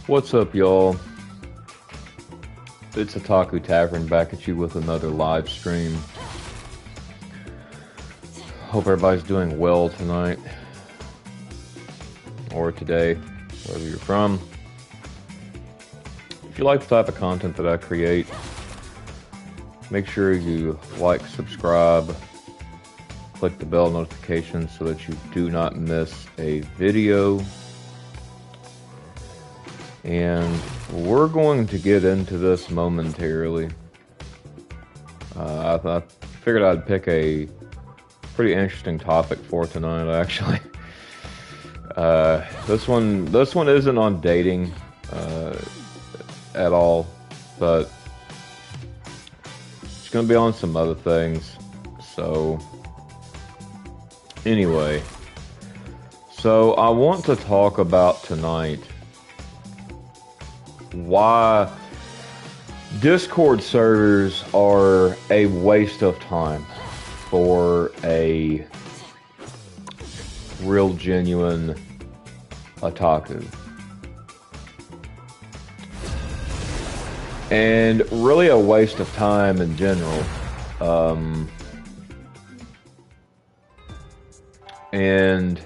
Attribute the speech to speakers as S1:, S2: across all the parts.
S1: What's up, y'all? It's Otaku Tavern back at you with another live stream. Hope everybody's doing well tonight. Or today, wherever you're from. If you like the type of content that I create, make sure you like, subscribe, click the bell notification so that you do not miss a video. And we're going to get into this momentarily. I figured I'd pick a pretty interesting topic for tonight, actually. This one isn't on dating at all, but it's going to be on some other things. So, anyway. So, I want to talk about tonight why Discord servers are a waste of time for a real genuine otaku. And really a waste of time in general. And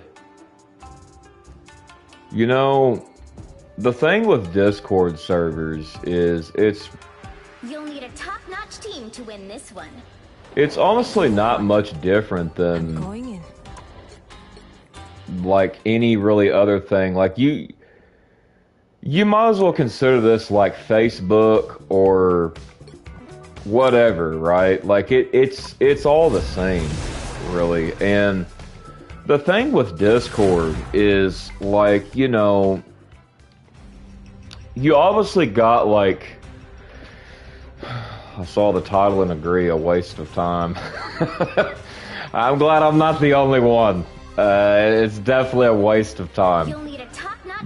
S1: you know, the thing with Discord servers is
S2: you'll need a top-notch team to win this one.
S1: It's honestly not much different than like any really other thing. Like you might as well consider this like Facebook or whatever, right? Like it's all the same, really. And the thing with Discord is, like, you know, you obviously got, like, I saw the title and agree, a waste of time. I'm glad I'm not the only one. It's definitely a waste of time.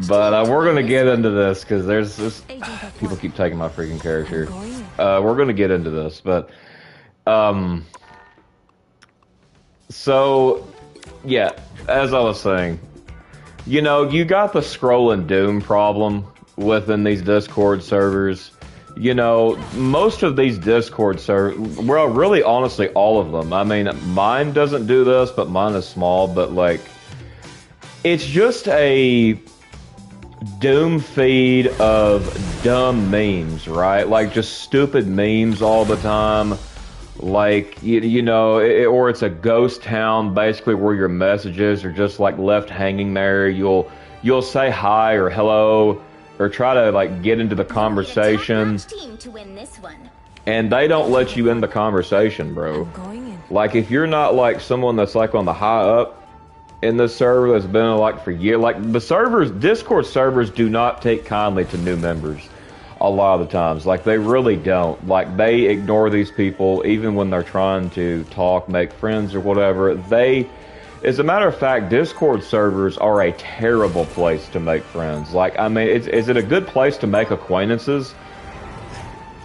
S1: But we're going to get into this, because there's this... People keep taking my freaking character. We're going to get into this, but... So, yeah, as I was saying, you know, you got the scroll and doom problem within these Discord servers. You know, most of these Discord servers, well, really, honestly, all of them. I mean, mine doesn't do this, but mine is small, but, like, it's just a doom feed of dumb memes, right? Like, just stupid memes all the time. Like, you know, or it's a ghost town, basically, where your messages are just, like, left hanging there. You'll say hi or hello, or try to, like, get into the conversation, and they don't let you in the conversation, bro. Like, if you're not, like, someone that's, like, on the high up in this server that's been, like, for years, like, the servers, Discord servers do not take kindly to new members a lot of the times. Like, they really don't. Like, they ignore these people, even when they're trying to talk, make friends, or whatever. As a matter of fact, Discord servers are a terrible place to make friends. Like, I mean, is it a good place to make acquaintances?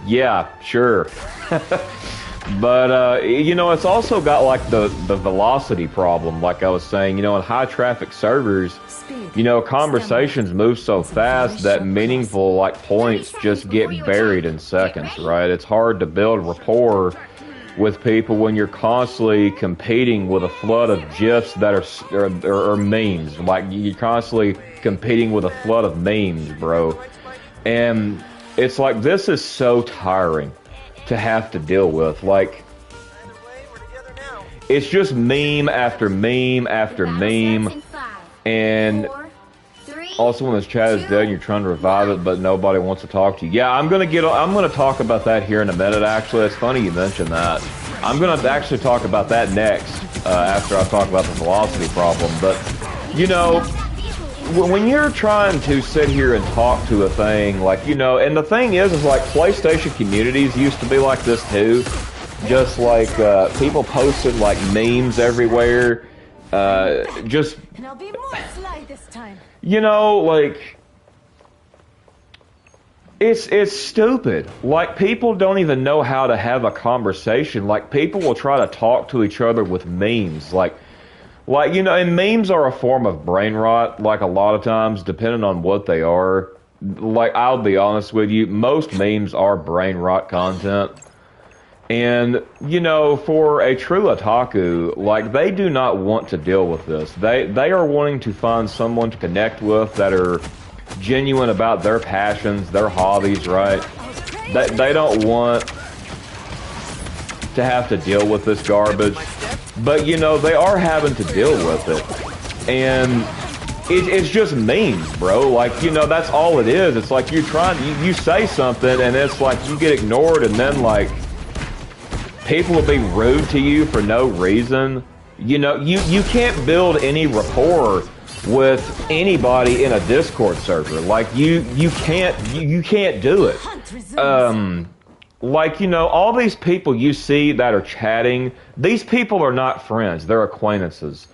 S1: Yeah, sure. But, you know, it's also got, like, the velocity problem, like I was saying. You know, in high-traffic servers, you know, conversations move so fast that meaningful, like, points just get buried in seconds, right? It's hard to build rapport with people when you're constantly competing with a flood of GIFs that are memes. Like, you're constantly competing with a flood of memes, bro. And it's like, this is so tiring to have to deal with. Like, it's just meme after meme after meme. And also, when this chat is dead and you're trying to revive it, but nobody wants to talk to you. Yeah, I'm gonna talk about that here in a minute, actually. It's funny you mentioned that. I'm gonna actually talk about that next, after I talk about the velocity problem. But, you know, when you're trying to sit here and talk to a thing, like, you know, and the thing is like, PlayStation communities used to be like this too. Just like, people posted, like, memes everywhere. Just...
S2: And I'll be more sly this time.
S1: You know, like, it's stupid. Like, people don't even know how to have a conversation. Like, people will try to talk to each other with memes. Like, you know, and memes are a form of brain rot, like, a lot of times, depending on what they are. like, I'll be honest with you, most memes are brain rot content. And, you know, for a true otaku, like, they do not want to deal with this. They are wanting to find someone to connect with that are genuine about their passions, their hobbies, right? They don't want to have to deal with this garbage. But, you know, they are having to deal with it. And it's just memes, bro. Like, you know, that's all it is. It's like you're trying, you say something, and it's like you get ignored, and then, like, people will be rude to you for no reason. You know, you can't build any rapport with anybody in a Discord server. Like, you can't do it. Like, you know, all these people you see that are chatting, these people are not friends. They're acquaintances.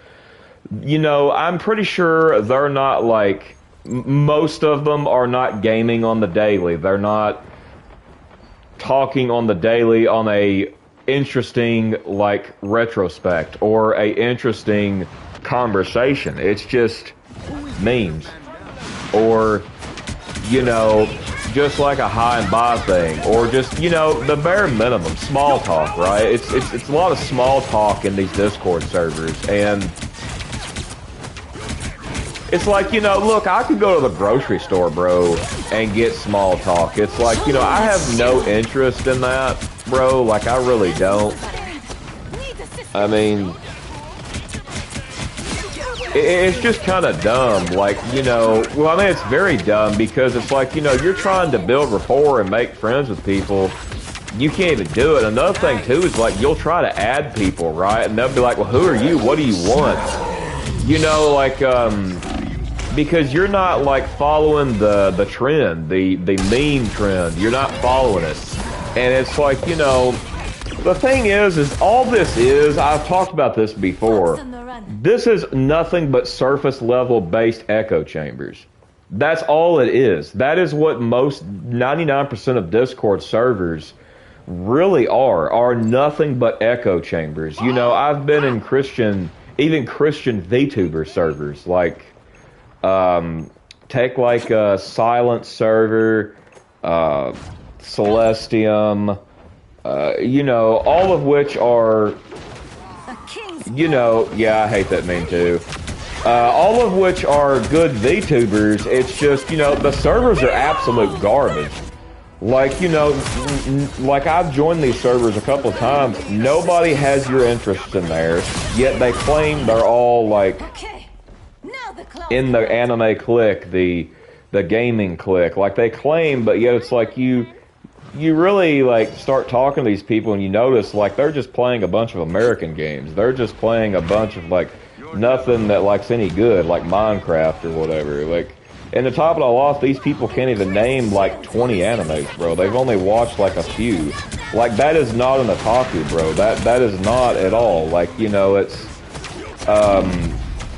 S1: You know, I'm pretty sure they're not, like, most of them are not gaming on the daily. They're not talking on the daily on a interesting, like, retrospect or a interesting conversation. It's just memes, or, you know, just like a hi and bye thing, or just, you know, the bare minimum small talk, right? It's a lot of small talk in these Discord servers. And it's like, you know, look, I could go to the grocery store, bro, and get small talk. It's like, you know, I have no interest in that, bro. Like, I really don't. I mean, it's just kind of dumb. Like, you know, well, I mean, it's very dumb because it's like, you know, you're trying to build rapport and make friends with people. You can't even do it. Another thing, too, is like, you'll try to add people, right? And they'll be like, well, who are you? What do you want? You know, like, because you're not, like, following the trend, the meme trend. You're not following it. And it's like, you know, the thing is all this is, I've talked about this before, this is nothing but surface level based echo chambers. That's all it is. That is what most 99% of Discord servers really are nothing but echo chambers. You know, I've been in even Christian VTuber servers, like, take like a Silent server, Celestium, you know, all of which are, you know, yeah, I hate that meme too. All of which are good VTubers. It's just, you know, the servers are absolute garbage. Like, you know, like, I've joined these servers a couple of times. Nobody has your interest in there, yet they claim they're all, like, in the anime clique, the gaming clique. Like, they claim, but yet it's like you really, like, start talking to these people and you notice, like, they're just playing a bunch of American games. They're just playing a bunch of, like, nothing that, like's any good, like Minecraft or whatever. Like, and to top it all off, these people can't even name, like, 20 animes, bro. They've only watched, like, a few. Like, that is not an otaku, bro. That is not at all. Like, you know, it's, and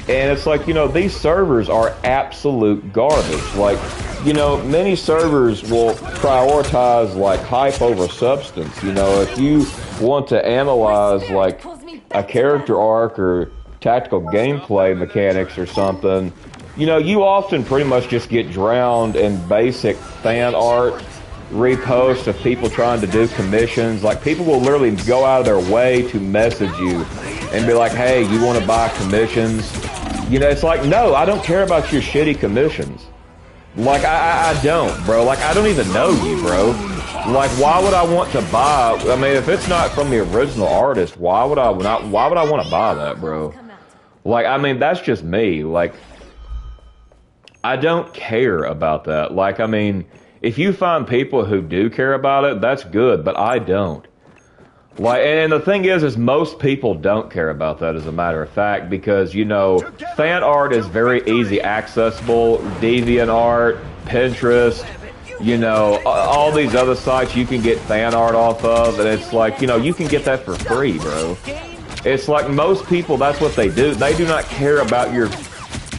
S1: it's like, you know, these servers are absolute garbage. Like, you know, many servers will prioritize, like, hype over substance. You know, if you want to analyze, like, a character arc or tactical gameplay mechanics or something, you know, you often pretty much just get drowned in basic fan art, reposts of people trying to do commissions. Like, people will literally go out of their way to message you and be like, hey, you want to buy commissions? You know, it's like, no, I don't care about your shitty commissions. Like, I don't, bro. Like, I don't even know you, bro. Like, why would I want to buy? I mean, if it's not from the original artist, why would I want to buy that, bro? Like, I mean, that's just me. Like, I don't care about that. Like, I mean, if you find people who do care about it, that's good, but I don't. Like, and the thing is most people don't care about that, as a matter of fact, because, you know, fan art is very easy accessible. DeviantArt, Pinterest, you know, all these other sites you can get fan art off of, and it's like, you know, you can get that for free, bro. It's like most people, that's what they do. They do not care about your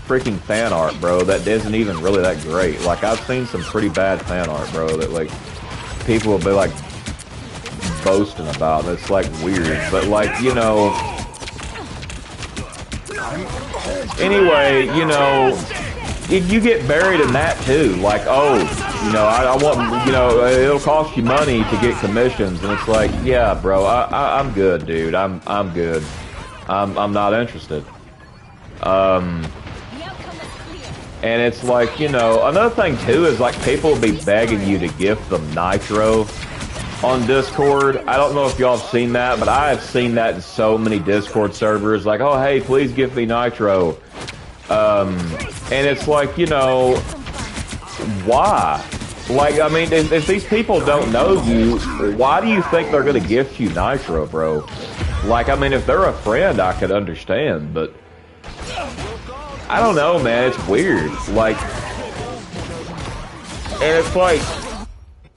S1: freaking fan art, bro. That isn't even really that great. Like, I've seen some pretty bad fan art, bro, that, like, people will be, like, boasting about. It's, like, weird. But, like, you know, anyway, you know, you get buried in that too. Like, oh, you know, I want, you know, it'll cost you money to get commissions, and it's like, yeah, bro, I'm good, dude. I'm good. I'm not interested. And it's like, you know, another thing too is like people will be begging you to gift them Nitro on Discord. I don't know if y'all have seen that, but I have seen that in so many Discord servers. Like, oh, hey, please gift me Nitro. And it's like, you know, why? Like, I mean, if these people don't know you, why do you think they're going to gift you Nitro, bro? Like, I mean, if they're a friend, I could understand, but I don't know, man. It's weird. Like, and it's like,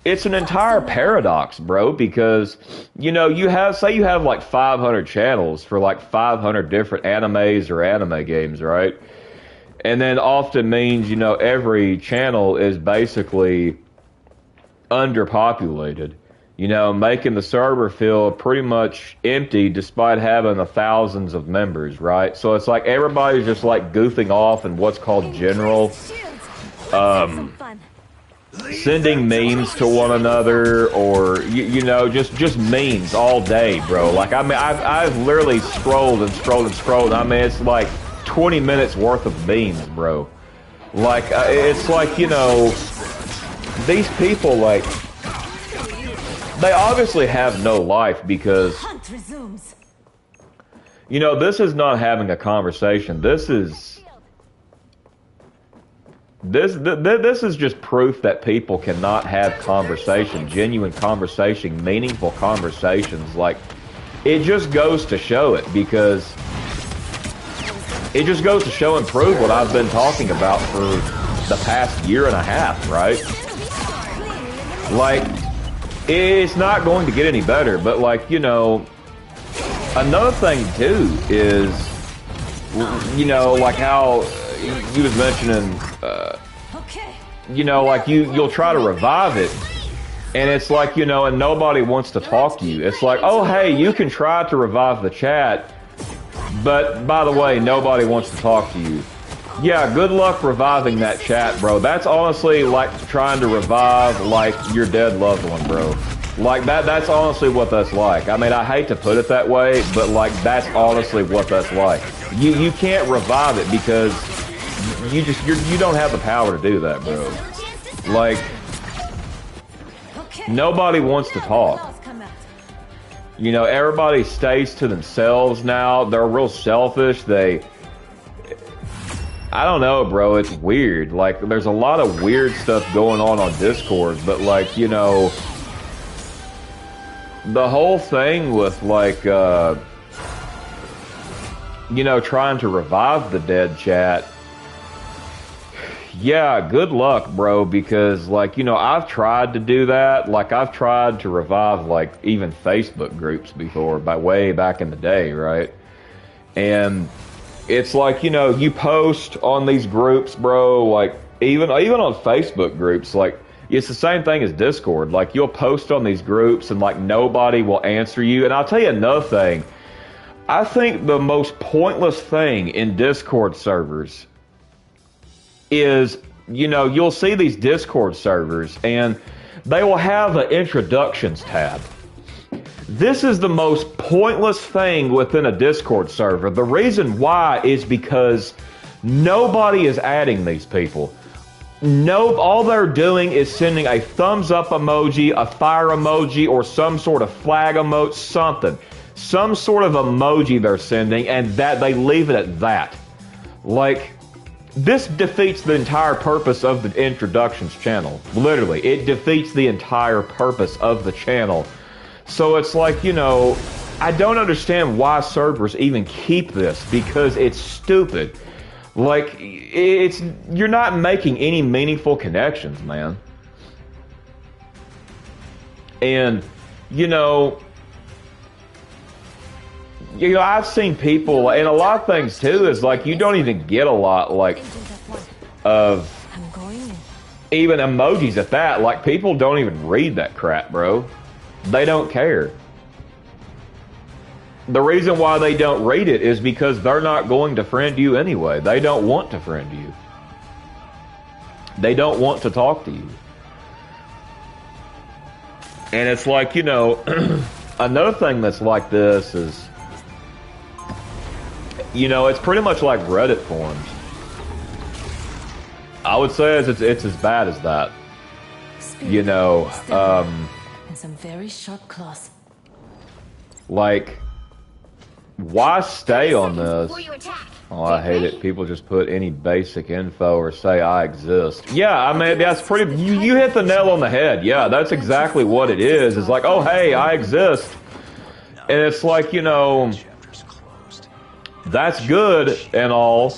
S1: it's an entire paradox, bro, because, you know, you have, say you have like 500 channels for like 500 different animes or anime games, right? And then often means, you know, every channel is basically underpopulated, you know, making the server feel pretty much empty despite having thousands of members, right? So it's like everybody's just like goofing off in what's called general, sending memes to one another, or you know, just memes all day, bro. Like, I mean, I've literally scrolled and scrolled and scrolled. I mean, it's like 20 minutes worth of memes, bro. Like, it's like, you know, these people, like, they obviously have no life because, you know, this is not having a conversation. This is just proof that people cannot have conversation, genuine conversation, meaningful conversations. Like, it just goes to show it, because it just goes to show and prove what I've been talking about for the past year and a half, right? Like, it's not going to get any better, but like, you know, another thing too is, you know, like how you was mentioning, you know, like you'll try to revive it, and it's like, you know, and nobody wants to talk to you. It's like, oh, hey, you can try to revive the chat, but by the way, nobody wants to talk to you. Yeah, good luck reviving that chat, bro. That's honestly like trying to revive, like, your dead loved one, bro. Like, that's honestly what that's like. I mean, I hate to put it that way, but like, that's honestly what that's like. You can't revive it because you don't have the power to do that, bro. Like, nobody wants to talk. You know, everybody stays to themselves now. They're real selfish. I don't know, bro. It's weird. Like, there's a lot of weird stuff going on Discord, but like, you know, the whole thing with like, you know, trying to revive the dead chat. Yeah, good luck, bro, because like, you know, I've tried to do that. Like, I've tried to revive like even Facebook groups before, way back in the day, right? And it's like, you know, you post on these groups, bro, like even on Facebook groups, like it's the same thing as Discord. Like, you'll post on these groups and like nobody will answer you. And I'll tell you another thing. I think the most pointless thing in Discord servers is, you know, you'll see these Discord servers and they will have an introductions tab. This is the most pointless thing within a Discord server. The reason why is because nobody is adding these people. No, all they're doing is sending a thumbs up emoji, a fire emoji, or some sort of flag emote, something. Some sort of emoji they're sending, and that they leave it at that. Like, this defeats the entire purpose of the introductions channel. Literally, it defeats the entire purpose of the channel. So it's like, you know, I don't understand why servers even keep this, because it's stupid. Like, you're not making any meaningful connections, man. And, you know, I've seen people, and a lot of things too, is like, you don't even get a lot, like, of even emojis at that. Like, people don't even read that crap, bro. They don't care. The reason why they don't read it is because they're not going to friend you anyway. They don't want to friend you. They don't want to talk to you. And it's like, you know, another thing that's like this is, you know, it's pretty much like Reddit forums. I would say it's as bad as that. You know,
S3: and some very sharp claws.
S1: Like, why stay on this?
S2: Before you attack.
S1: Oh, I hate it. People just put any basic info or say I exist. Yeah, I mean, that's pretty... You hit the nail on the head. Yeah, that's exactly what it is. It's like, oh, hey, I exist. And it's like, you know... That's good and all,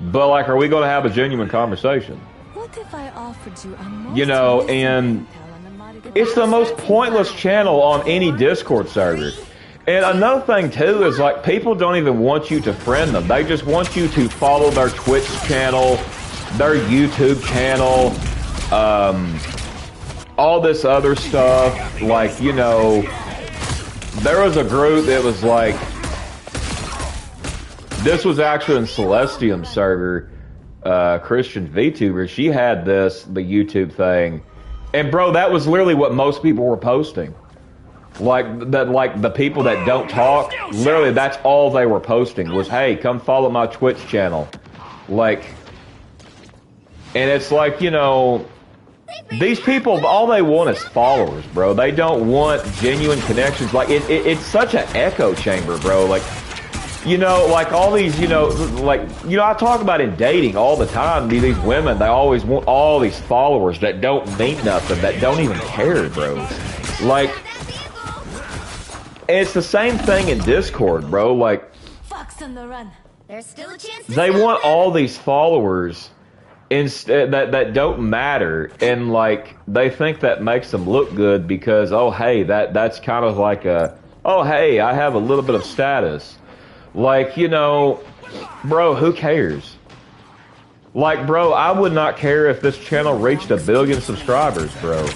S1: but, like, are we going to have a genuine conversation?
S3: What if I offered you a
S1: you know, and... It's the most pointless channel on any Discord server. And another thing, too, is, like, people don't even want you to friend them. They just want you to follow their Twitch channel, their YouTube channel, all this other stuff. Like, you know, there was a group that was, like... This was actually in Celestium's server, Christian VTuber. She had this, the YouTube thing. And, bro, that was literally what most people were posting. Like the people that don't talk, literally that's all they were posting was, hey, come follow my Twitch channel. Like, and it's like, you know, these people, all they want is followers, bro. They don't want genuine connections. Like, it's such an echo chamber, bro. Like, you know, like all these, you know, like, you know, I talk about in dating all the time. These women, they always want all these followers that don't mean nothing, that don't even care, bro. Like, it's the same thing in Discord, bro. Like,
S3: Fox on the run.
S2: There's still a chance.
S1: They want all these followers instead that don't matter, and like they think that makes them look good because, oh hey, that's kind of like a, oh hey, I have a little bit of status. Like, you know, bro, who cares? Like, bro, I would not care if this channel reached 1 billion subscribers, bro.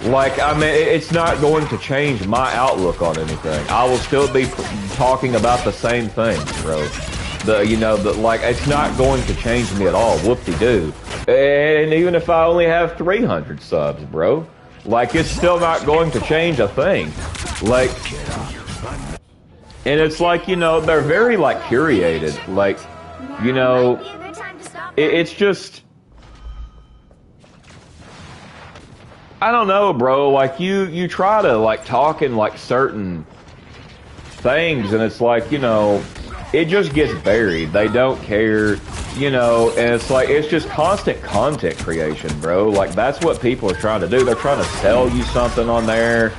S1: Like, I mean, it's not going to change my outlook on anything. I will still be talking about the same things, bro. Like, it's not going to change me at all. Whoop-de-doo. And even if I only have 300 subs, bro, like, it's still not going to change a thing. Like, and it's like, you know, they're very, like, curated. Like, you know, it's just... I don't know, bro. Like, you try to, like, talk in, like, certain things, and it's like, you know, it just gets buried. They don't care, you know, and it's like, it's just constant content creation, bro. Like, that's what people are trying to do. They're trying to sell you something on there.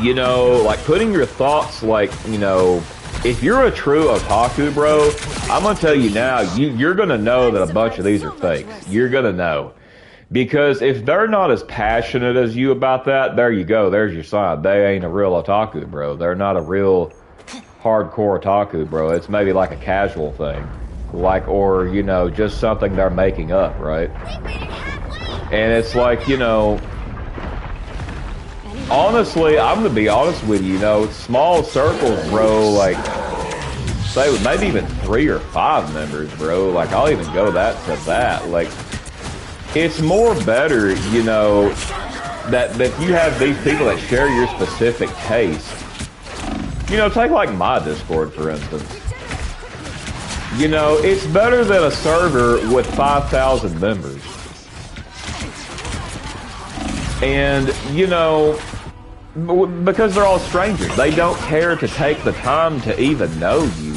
S1: You know, like, putting your thoughts, like, you know, if you're a true otaku, bro, I'm gonna tell you now, you're gonna know that a bunch of these are fakes. You're gonna know. Because if they're not as passionate as you about that, there you go. There's your sign. They ain't a real otaku, bro. They're not a real hardcore otaku, bro. It's maybe like a casual thing. Like, or, you know, just something they're making up, right? And it's like, you know, honestly, I'm going to be honest with you, you know, small circles, bro, like, say maybe even 3 or 5 members, bro. Like, I'll even go that to that. Like, it's more better, you know, that you have these people that share your specific taste. You know, take like my Discord, for instance. You know, it's better than a server with 5,000 members. And, you know, because they're all strangers. They don't care to take the time to even know you.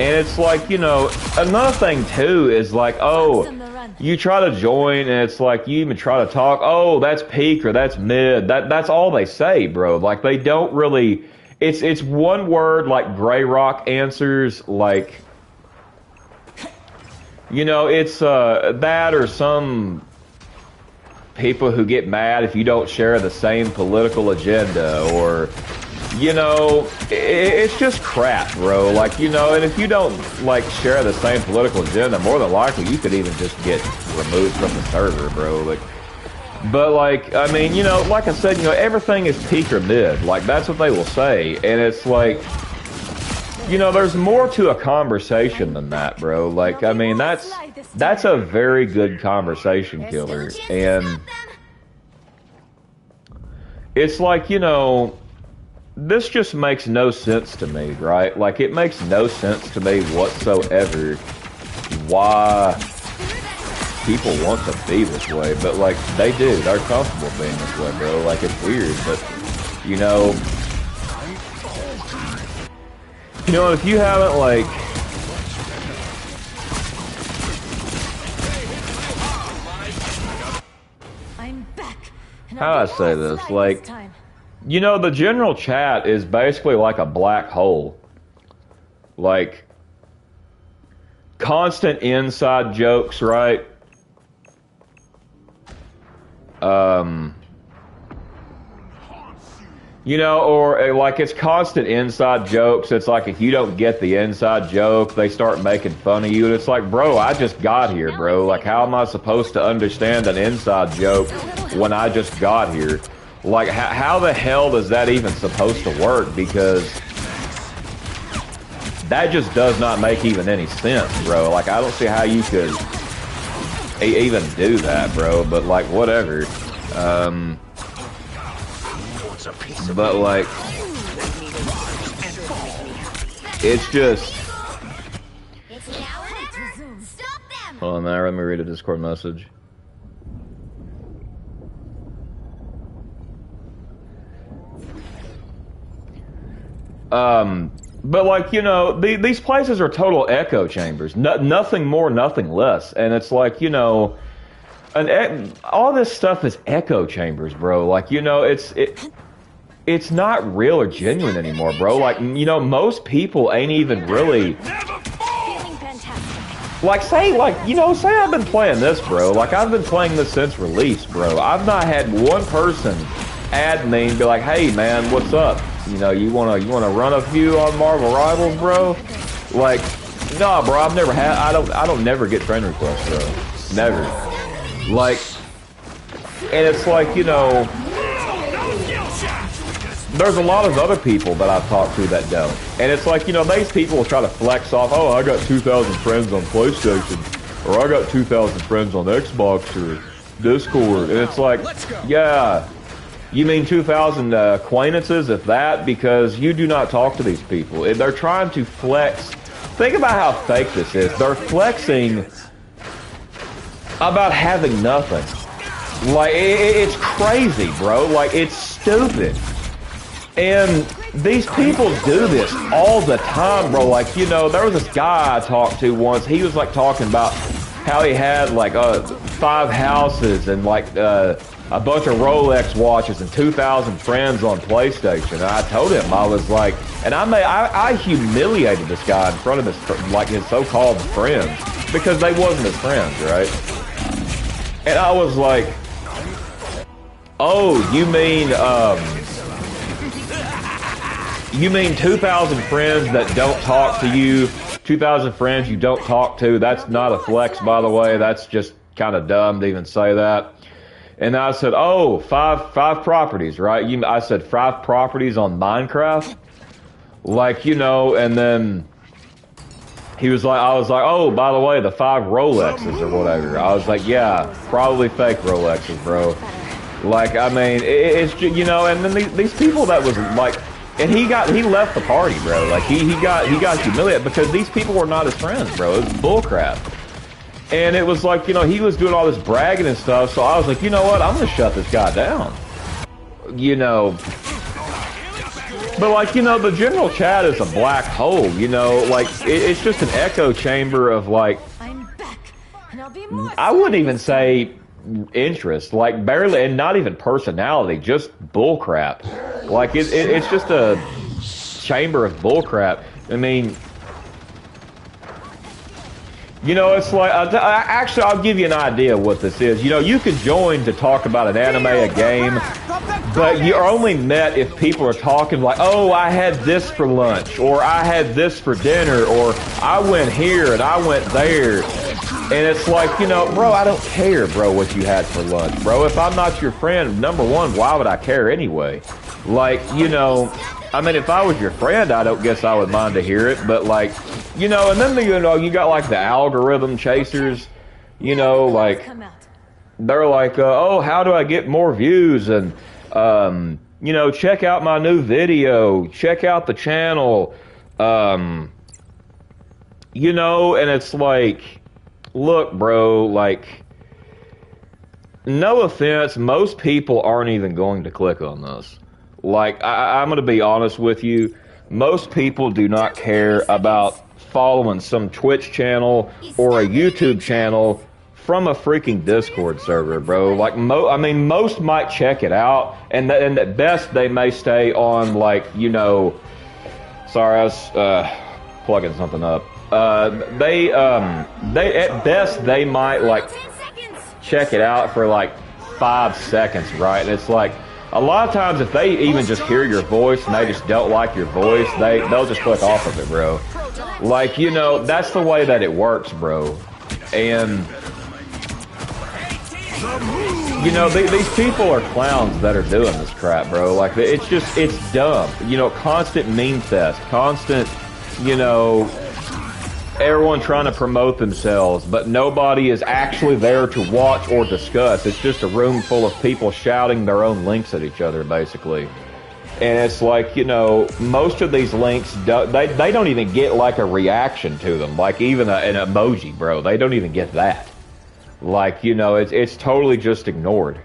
S1: And it's like, you know, another thing, too, is like, oh... You try to join, and it's like, you even try to talk, oh, that's peak, or that's mid. That's all they say, bro. Like, they don't really... It's one word, like, Grey Rock answers, like... You know, it's that or some people who get mad if you don't share the same political agenda, or... You know, it's just crap, bro. Like, you know, and if you don't, like, share the same political agenda, more than likely you could even just get removed from the server, bro. Like, but, like, I mean, you know, like I said, you know, everything is peak or mid. Like, that's what they will say. And it's like, You know, there's more to a conversation than that, bro. Like, I mean, that's a very good conversation killer. And it's like, you know, this just makes no sense to me, right? Like, it makes no sense to me whatsoever why people want to be this way. But, like, they do. They're comfortable being this way, bro. Like, it's weird, but, you know... You know, if you haven't, like...
S3: I'm back.
S1: How do I say this? Like, you know, the general chat is basically like a black hole. Like, constant inside jokes, right? You know, or like it's constant inside jokes. It's like if you don't get the inside joke, they start making fun of you. And it's like, bro, I just got here, bro. Like, how am I supposed to understand an inside joke when I just got here? Like, how the hell is that even supposed to work? Because that just does not make even any sense, bro. Like, I don't see how you could even do that, bro. But, like, whatever. But, like, it's just... Hold on, man. Let me read a Discord message. But, like, you know, these places are total echo chambers. Nothing more, nothing less. And it's like, you know... all this stuff is echo chambers, bro. Like, you know, it's not real or genuine anymore, bro. Like, you know, most people ain't even really... Like, say, like, you know, say I've been playing this, bro. Like, I've been playing this since release, bro. I've not had one person add me and be like, hey, man, what's up? You know, you wanna run a few on Marvel Rivals, bro? Like, nah, bro, I've never had... I don't never get friend requests, bro. Never. Like, and it's like, you know... There's a lot of other people that I've talked to that don't. And it's like, you know, these people will try to flex off, oh, I got 2,000 friends on PlayStation, or I got 2,000 friends on Xbox or Discord. And it's like, yeah, you mean 2,000 acquaintances, if that? Because you do not talk to these people. They're trying to flex. Think about how fake this is. They're flexing about having nothing. Like, it's crazy, bro. Like, it's stupid. And these people do this all the time, bro. Like, you know, there was this guy I talked to once. He was, like, talking about how he had, like, 5 houses and, like, a bunch of Rolex watches and 2,000 friends on PlayStation. And I told him, I was like, and I humiliated this guy in front of his so-called friends because they wasn't his friends, right? And I was like, oh, you mean 2,000 friends that don't talk to you, 2,000 friends you don't talk to? That's not a flex, by the way. That's just kind of dumb to even say that. And I said, oh, five properties, right? I said 5 properties on Minecraft? Like, you know, and then he was like, I was like, oh, by the way, the 5 Rolexes or whatever. I was like, yeah, probably fake Rolexes, bro. Like, I mean, it's just, you know, and then these people that was like, and he left the party, bro. Like, he got humiliated because these people were not his friends, bro. It was bullcrap. And it was like, you know, he was doing all this bragging and stuff, so I was like, you know what, I'm gonna shut this guy down. You know. But, like, you know, the general chat is a black hole, you know, like, it's just an echo chamber of, like, I wouldn't even say interest, like, barely, and not even personality, just bullcrap. Like, it's just a chamber of bullcrap. I mean, you know, it's like, actually, I'll give you an idea of what this is. You know, you can join to talk about an anime, a game, but you're only met if people are talking like, oh, I had this for lunch, or I had this for dinner, or I went here and I went there. And it's like, you know, bro, I don't care, bro, what you had for lunch, bro. If I'm not your friend, number one, why would I care anyway? Like, you know, I mean, if I was your friend, I don't guess I would mind to hear it. But like, you know, and then you know, you got like the algorithm chasers, you know, like they're like, oh, how do I get more views? And you know, check out my new video, check out the channel, you know, and it's like, look, bro, like, no offense, most people aren't even going to click on this. Like, I'm going to be honest with you, most people do not care about following some Twitch channel or a YouTube channel from a freaking Discord server, bro. Like, I mean, most might check it out, and at best they may stay on, like, you know, sorry, I was plugging something up. They at best they might like check it out for like 5 seconds, right? And it's like a lot of times if they even just hear your voice and they just don't like your voice, they'll just click off of it, bro. Like, you know, that's the way that it works, bro. And you know, these people are clowns that are doing this crap, bro. Like, it's dumb. You know, constant meme fest, constant, you know, everyone trying to promote themselves, but nobody is actually there to watch or discuss. It's just a room full of people shouting their own links at each other, basically. And it's like, you know, most of these links, they don't even get like a reaction to them, like even an emoji, bro. They don't even get that. Like, you know, it's totally just ignored.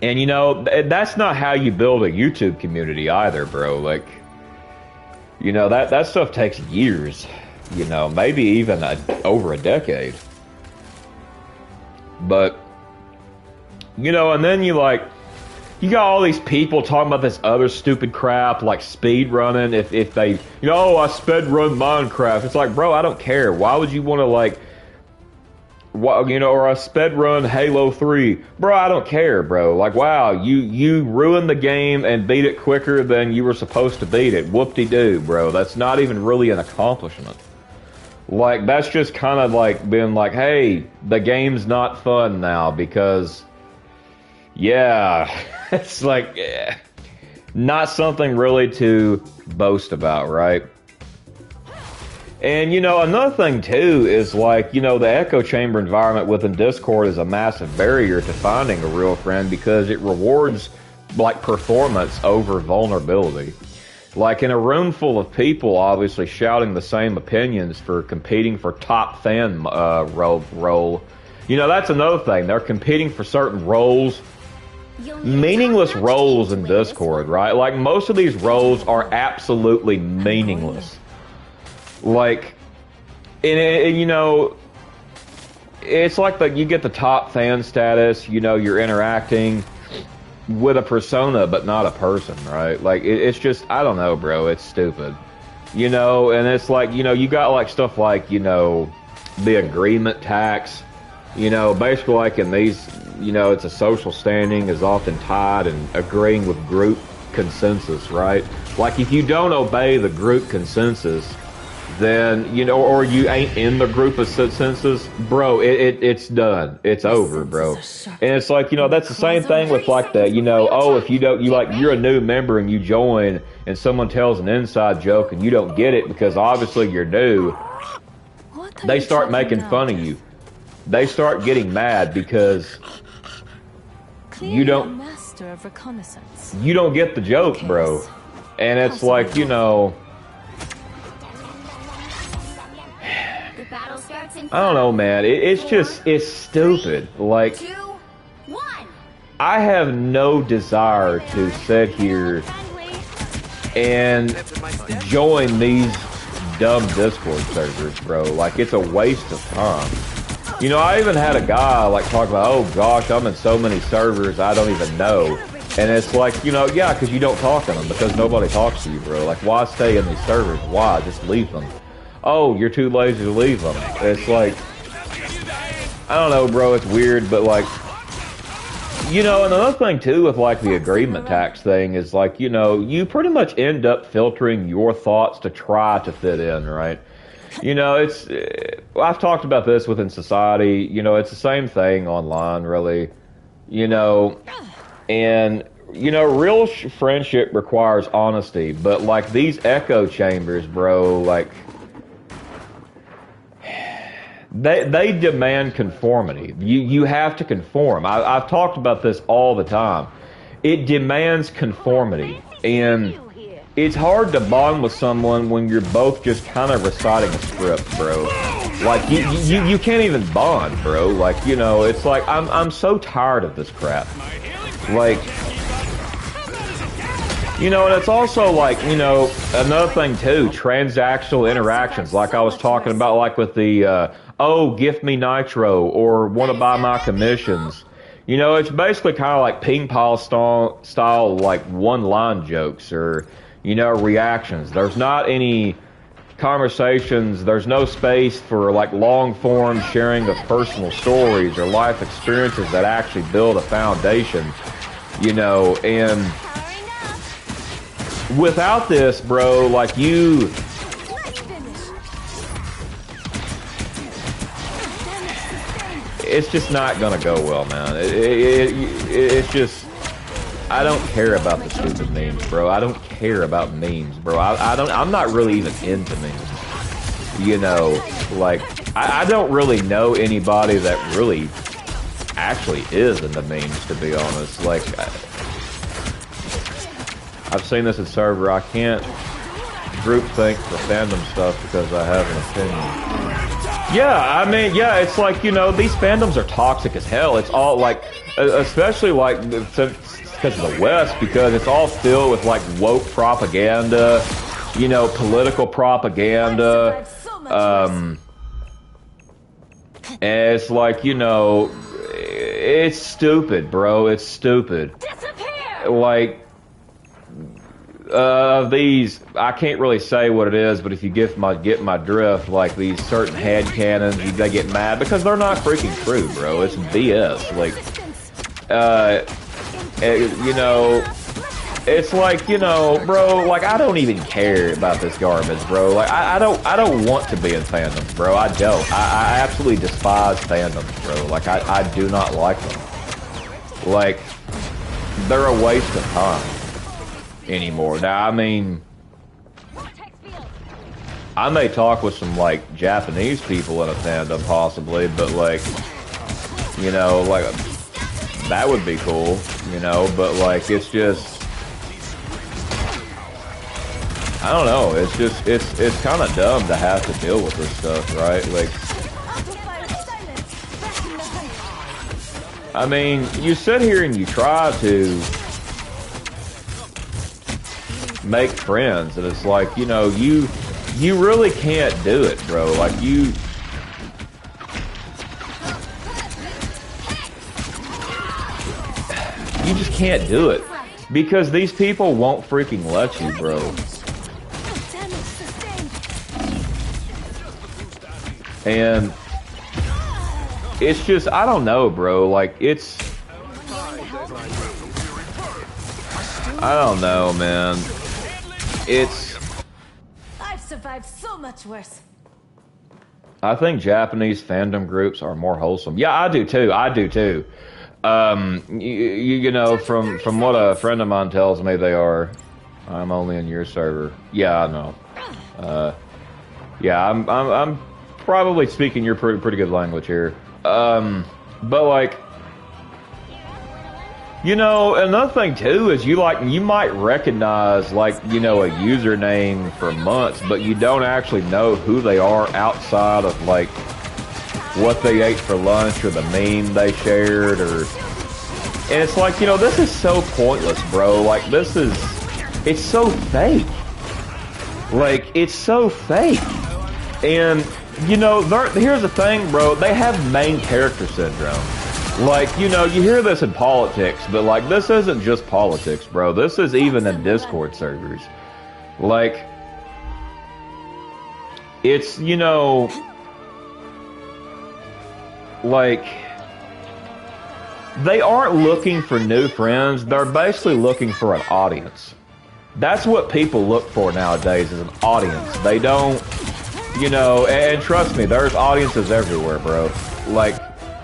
S1: And, you know, that's not how you build a YouTube community either, bro. Like, you know, that stuff takes years, you know, maybe even over a decade. But, you know, and then you got all these people talking about this other stupid crap, like speed running. If they, you know, oh, I sped run Minecraft. It's like, bro, I don't care. Why would you want to, like, you know, or I sped run Halo 3. Bro, I don't care, bro. Like, wow, you ruined the game and beat it quicker than you were supposed to beat it. Whoop-de-doo, bro. That's not even really an accomplishment. Like, that's just kind of like being like, hey, the game's not fun now because, yeah, it's like, not something really to boast about, right? And, you know, another thing, too, is, like, you know, the echo chamber environment within Discord is a massive barrier to finding a real friend because it rewards, like, performance over vulnerability. Like, in a room full of people, obviously, shouting the same opinions for competing for top fan role, you know, that's another thing. They're competing for certain roles, meaningless roles in Discord, right? Like, most of these roles are absolutely meaningless. Like, and you know, it's like you get the top fan status, you know, you're interacting with a persona but not a person, right? Like, it's just, I don't know, bro, it's stupid. You know, and it's like, you know, you got like stuff like, you know, the agreement tax, you know, basically like in these, you know, it's a social standing is often tied and agreeing with group consensus, right? Like, if you don't obey the group consensus, then, you know, or you ain't in the group of consensus, bro, it's done. It's over, bro. And it's like, you know, that's the same thing with like the, you know, oh, if you don't, you're a new member and you join and someone tells an inside joke and you don't get it because obviously you're new, they start making fun of you. They start getting mad because you don't get the joke, bro. And it's like, you know, I don't know, man. It's just, it's stupid. Like, I have no desire to sit here and join these dumb Discord servers, bro. Like, it's a waste of time. You know, I even had a guy, like, talk about, oh, gosh, I'm in so many servers I don't even know. And it's like, you know, yeah, because you don't talk in them, because nobody talks to you, bro. Like, why stay in these servers? Why? Just leave them. Oh, you're too lazy to leave them. It's like, I don't know, bro, it's weird, but like, You know, and another thing too with like the agreement tax thing is like, you know, you pretty much end up filtering your thoughts to try to fit in, right? You know, it's I've talked about this within society. You know, it's the same thing online, really. You know, and you know, real friendship requires honesty, but like these echo chambers, bro, like they demand conformity. You have to conform. I've talked about this all the time. It demands conformity, and it's hard to bond with someone when you're both just kind of reciting a script, bro. Like you can't even bond, bro. Like, you know, it's like I'm so tired of this crap. Like, you know, and it's also like, you know, another thing too, transactional interactions. Like I was talking about, like with the oh, gift me nitro or want to buy my commissions. You know, it's basically kind of like ping pong style like one-line jokes or, you know, reactions. There's not any conversations. There's no space for like long-form sharing of personal stories or life experiences that actually build a foundation, you know, and without this, bro, like it's just not gonna go well, man. It's just, I don't care about the stupid memes, bro. I don't care about memes, bro. I'm not really even into memes. You know, like, I don't really know anybody that really actually is into memes, to be honest. Like, I've seen this at server. I can't groupthink for fandom stuff because I have an opinion. Yeah, I mean, yeah, it's like, you know, these fandoms are toxic as hell. It's all like, especially like because of the West, because it's all filled with like woke propaganda, you know, political propaganda. And it's like, you know, it's stupid, bro. It's stupid. Like, these, I can't really say what it is, but if you get my drift, like these certain head canons, they get mad because they're not freaking true, bro. It's BS. Like, you know, it's like, you know, bro, like I don't even care about this garbage, bro. Like I don't want to be in fandoms, bro. I don't. I absolutely despise fandoms, bro. Like I do not like them. Like, they're a waste of time anymore. Now, I mean, I may talk with some like Japanese people in a fandom possibly, but like, you know, like that would be cool, you know, but like it's just, I don't know, it's just, it's kind of dumb to have to deal with this stuff, right? Like, I mean, you sit here and you try to make friends, and it's like, you know, you really can't do it, bro. Like, you just can't do it because these people won't freaking let you, bro. And it's just, I don't know, bro. Like, it's, I don't know, man. It's,
S3: I've survived so much worse.
S1: I think Japanese fandom groups are more wholesome. Yeah, I do too. I do too. You know, from what a friend of mine tells me, they are. I'm only in your server. Yeah, I know. Yeah, I'm probably speaking your pretty good language here. But like, you know, another thing too is you might recognize, like, you know, a username for months, but you don't actually know who they are outside of like what they ate for lunch or the meme they shared, or, and it's like, you know, this is so pointless, bro. Like, it's so fake. Like, it's so fake. And, you know, here's the thing, bro. They have main character syndrome. Like, you know, you hear this in politics, but like, this isn't just politics, bro. This is even in Discord servers. Like, it's, you know, like, they aren't looking for new friends. They're basically looking for an audience. That's what people look for nowadays, is an audience. They don't, you know, and trust me, there's audiences everywhere, bro. Like,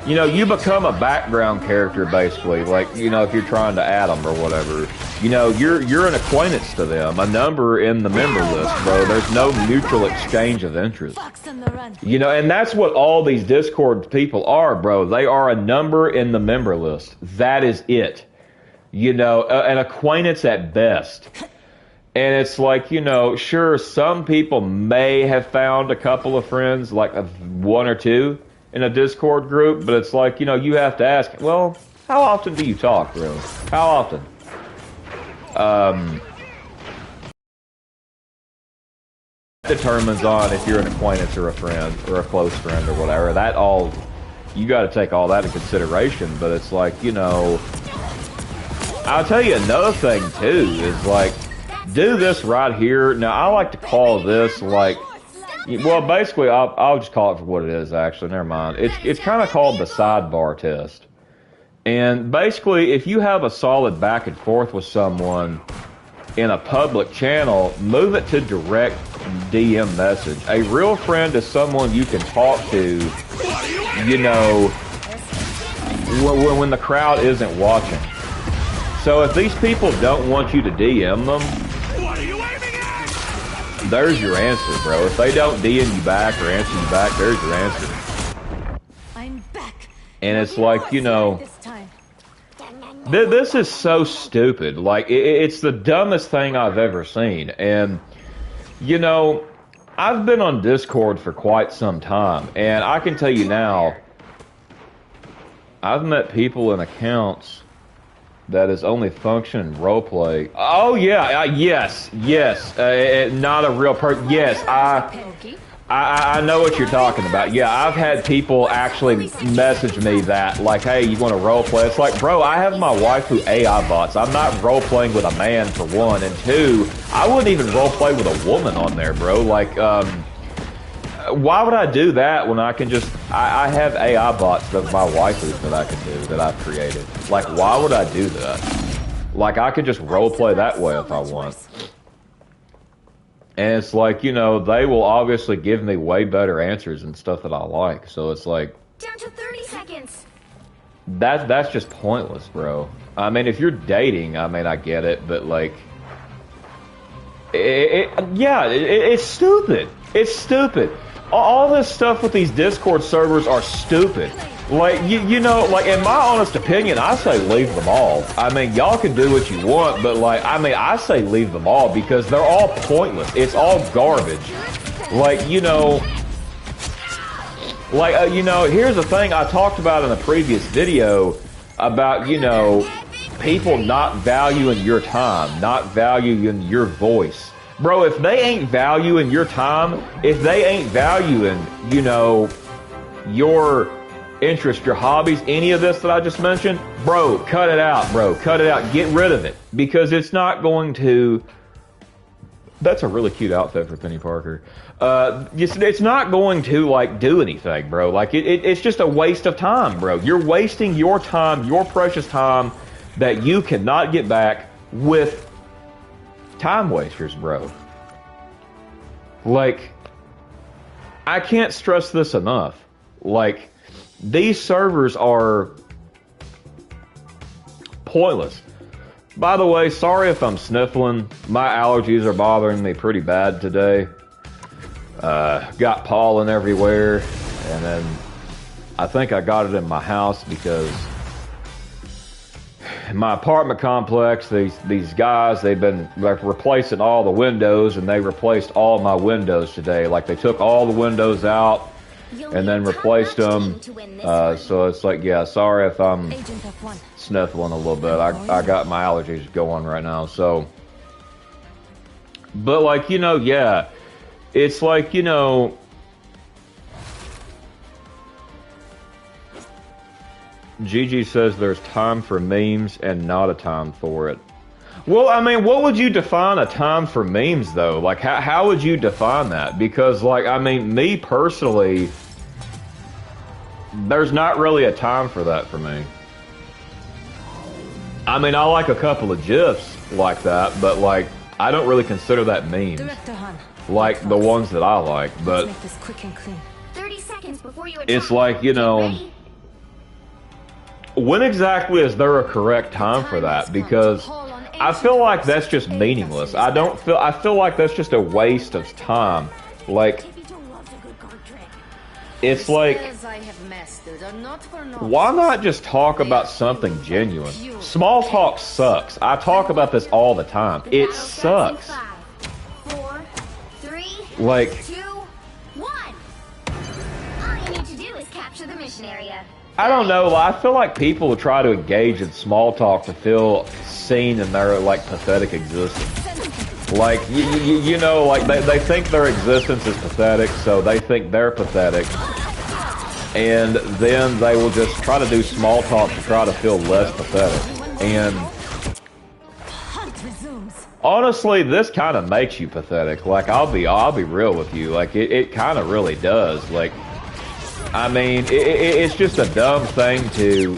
S1: you know, you become a background character, basically. Like, you know, if you're trying to add them or whatever, you know, you're an acquaintance to them, a number in the member list, bro. There's no mutual exchange of interest. You know, and that's what all these Discord people are, bro. They are a number in the member list. That is it. You know, an acquaintance at best. And it's like, you know, sure, some people may have found a couple of friends, like one or two in a Discord group, but it's like, you know, you have to ask, well, how often do you talk, bro? How often? Determines on if you're an acquaintance or a friend or a close friend or whatever. That all, you got to take all that in consideration, but it's like, you know, I'll tell you another thing too, is like, do this right here. Now, I like to call this, like, well, basically, I'll just call it for what it is, actually. Never mind. It's kind of called the sidebar test. And basically, if you have a solid back and forth with someone in a public channel, move it to direct DM message. A real friend is someone you can talk to, you know, when the crowd isn't watching. So if these people don't want you to DM them, there's your answer, bro. If they don't DM you back or answer you back, there's your answer.
S3: I'm back.
S1: And it's like, you know, this is so stupid. Like, it's the dumbest thing I've ever seen. And, you know, I've been on Discord for quite some time. And I can tell you now, I've met people in accounts that is only function in roleplay. Oh yeah, yes, not a real person. Yes, I know what you're talking about. Yeah, I've had people actually message me that, like, hey, you want to roleplay? It's like, bro, I have my waifu AI bots. I'm not roleplaying with a man, for one, and two, I wouldn't even roleplay with a woman on there, bro. Like, why would I do that when I can just, I have AI bots of my waifus that I can do, that I've created. Like, why would I do that? Like, I could just roleplay that way if I want. And it's like, you know, they will obviously give me way better answers and stuff that I like. So it's like,
S2: down to 30 seconds.
S1: That's just pointless, bro. I mean, if you're dating, I mean, I get it, but like, it's stupid. It's stupid. All this stuff with these Discord servers are stupid. Like, you know, like, in my honest opinion, I say leave them all. I mean, y'all can do what you want, but, like, I mean, I say leave them all because they're all pointless. It's all garbage. Like, you know, here's the thing I talked about in a previous video about, you know, people not valuing your time, not valuing your voice. Bro, if they ain't valuing your time, if they ain't valuing, you know, your interest, your hobbies, any of this that I just mentioned, bro, cut it out, bro. Cut it out. Get rid of it. Because it's not going to... That's a really cute outfit for Penny Parker. It's not going to, like, do anything, bro. Like, it's just a waste of time, bro. You're wasting your time, your precious time, that you cannot get back with time wasters, bro. Like, I can't stress this enough. Like, these servers are pointless. By the way, sorry if I'm sniffling. My allergies are bothering me pretty bad today. Got pollen everywhere, and then I think I got it in my house because in my apartment complex, these guys, they're replacing all the windows, and they replaced all my windows today. Like, they took all the windows out and then replaced them. So it's like, yeah, sorry if I'm sniffling a little bit. I got my allergies going right now. So, but like, you know, yeah, it's like, you know, Gigi says there's time for memes and not a time for it. Well, I mean, what would you define a time for memes, though? Like, how would you define that? Because, like, I mean, me personally, there's not really a time for that for me. I mean, I like a couple of GIFs like that, but like, I don't really consider that memes.
S3: Director Han.
S1: Like the ones that I like,
S3: Let's
S1: but
S3: make this quick and clean.
S2: 30 seconds before you attack.
S1: it's like, you know,
S2: Ready?
S1: when exactly is there a correct time for that? Because I feel like that's just meaningless. I feel like that's just a waste of time. Like, it's like, why not just talk about something genuine? Small talk sucks. I talk about this all the time. It sucks.
S2: 5, 4, 3,
S1: Like,
S2: 2, 1. All you need to do is capture the mission area.
S1: I don't know. I feel like people try to engage in small talk to feel seen in their like pathetic existence. Like you know, like they think their existence is pathetic, so they think they're pathetic, and then they will just try to do small talk to try to feel less pathetic. And honestly, this kind of makes you pathetic. Like I'll be real with you. Like it kind of really does. Like. I mean, it's just a dumb thing to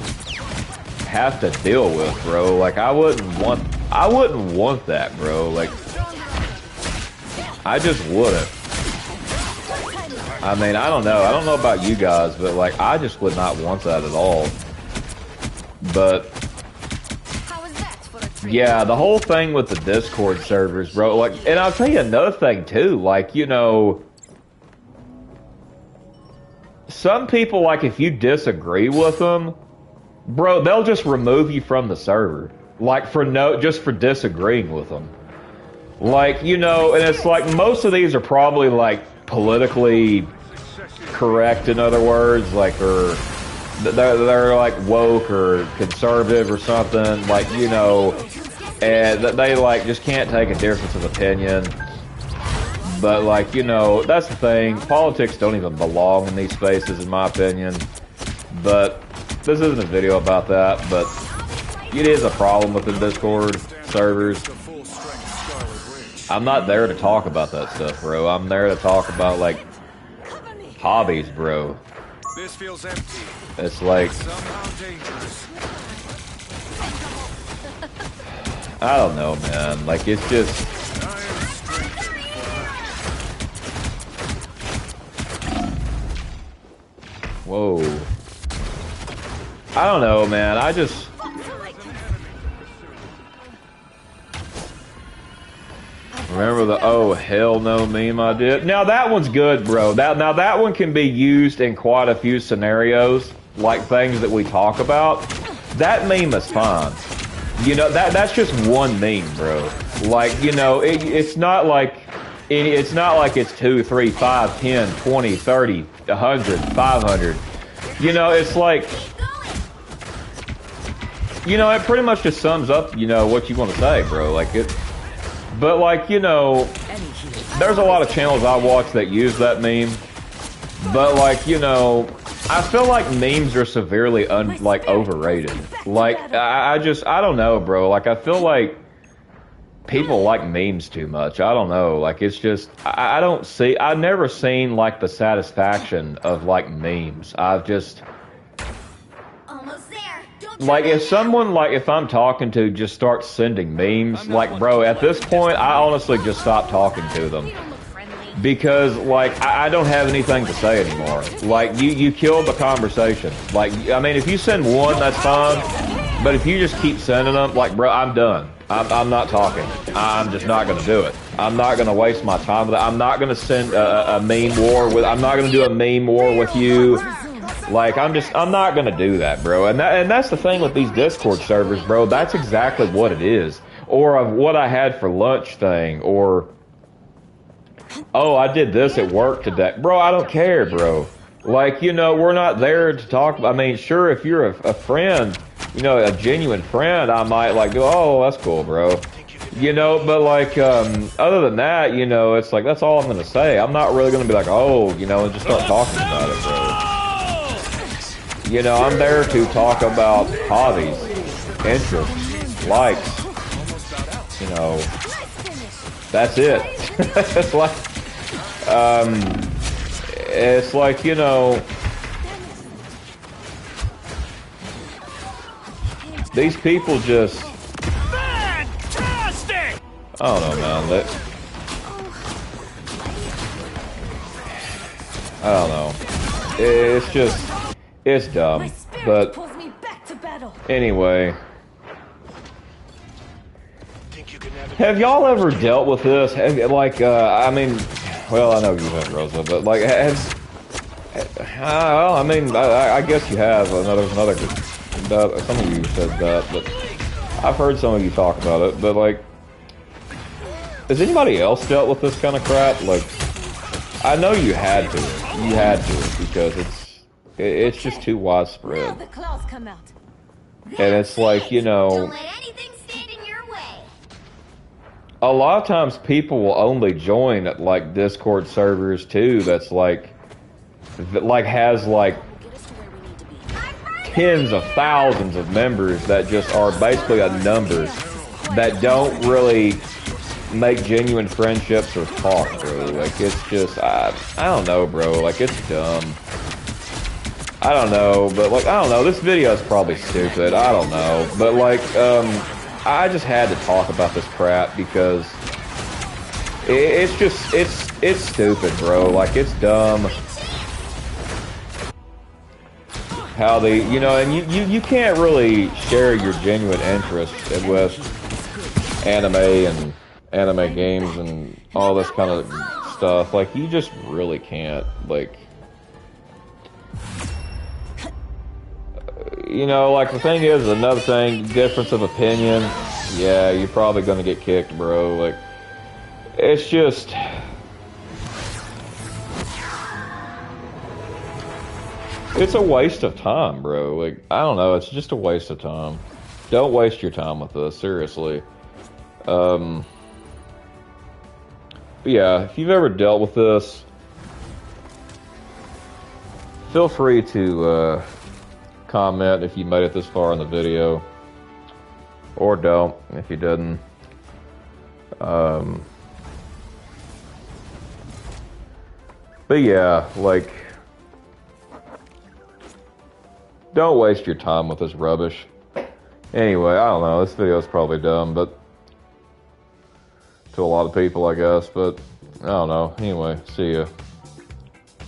S1: have to deal with, bro. Like, I wouldn't want that, bro. Like, I just wouldn't. I mean, I don't know about you guys, but like, I just would not want that at all. But yeah, the whole thing with the Discord servers, bro. Like, and I'll tell you another thing too. Like, you know. Some people, like, if you disagree with them, bro, they'll just remove you from the server. Like, just for disagreeing with them. Like, you know, and it's like, most of these are probably, like, politically correct, in other words, like, or they're like, woke or conservative or something, like, you know, and they, like, just can't take a difference of opinion. But, like, you know, that's the thing. Politics don't even belong in these spaces, in my opinion. But this isn't a video about that, but it is a problem with the Discord servers. I'm not there to talk about that stuff, bro. I'm there to talk about, like, hobbies, bro.
S4: This feels empty.
S1: It's like... I don't know, man. Like, it's just... Whoa. I don't know, man. I just... Remember the oh hell no meme I did? Now that one's good, bro. Now that one can be used in quite a few scenarios, like things that we talk about. That meme is fine. You know, that's just one meme, bro. Like, you know, it's not like it's 2, 3, 5, 10, 20, 30, 100, 500. You know, it's like, you know, it pretty much just sums up, you know, what you want to say, bro. Like it, but like, you know, there's a lot of channels I watch that use that meme. But like, you know, I feel like memes are severely overrated. Like, I don't know, bro. Like, I feel like people like memes too much. I don't know. Like, it's just, I've never seen, like, the satisfaction of, like, memes. I've just,
S2: Almost there. Don't
S1: like, if I'm talking to just start sending memes, like, bro, at this point, I honestly just stop talking to them. Because, like, I don't have anything to say anymore. Like, you killed the conversation. Like, I mean, if you send one, that's fine. But if you just keep sending them, like, bro, I'm done. I'm not talking. I'm just not going to do it. I'm not going to waste my time with it. I'm not going to send a meme war with... I'm not going to do a meme war with you. Like, I'm not going to do that, bro. And that's the thing with these Discord servers, bro. That's exactly what it is. Or of what I had for lunch thing. Or... oh, I did this at work today. Bro, I don't care, bro. Like, you know, we're not there to talk. I mean, sure, if you're a friend, you know, a genuine friend, I might, like, go, oh, that's cool, bro. You know, but, like, other than that, you know, it's like, that's all I'm going to say. I'm not really going to be like, oh, you know, and just start talking about it, bro. You know, I'm there to talk about hobbies, interests, likes, you know. That's it. It's like, you know, These people just...
S4: Fantastic!
S1: I don't know, man. I don't know. It's just... It's dumb.
S3: My spirit
S1: But
S3: pulls me back to battle.
S1: anyway...
S4: Think you can navigate
S1: Have y'all ever dealt with this? I mean... Well, I know you haven't, Rosa, but, like, well, I mean, I guess you have. Some of you said that, but I've heard some of you talk about it. But like, has anybody else dealt with this kind of crap? Like, I know you had to. You had to because it's just too
S3: Now
S1: widespread.
S3: the claws come out.
S1: And it's like, you know,
S2: Don't let anything stand in your way.
S1: a lot of times people will only join at like Discord servers too. That's like has like tens of thousands of members that just are basically a number that don't really make genuine friendships or talk, bro. Like, it's just, I don't know, bro. Like, it's dumb. I don't know, but like, I don't know. This video is probably stupid. I don't know. But like, I just had to talk about this crap because it's just, it's stupid, bro. Like, it's dumb. How they, you know, and you can't really share your genuine interest with anime and anime games and all this kind of stuff. Like, you just really can't. Like, you know, like, the thing is, another thing, difference of opinion, yeah, you're probably gonna get kicked, bro. Like, it's just... It's a waste of time, bro. Like, I don't know, it's just a waste of time. Don't waste your time with this, seriously. But yeah, if you've ever dealt with this, feel free to comment if you made it this far in the video. Or don't, if you didn't. But yeah, like... Don't waste your time with this rubbish. Anyway, I don't know. This video is probably dumb, but to a lot of people, I guess. But I don't know. Anyway, see ya.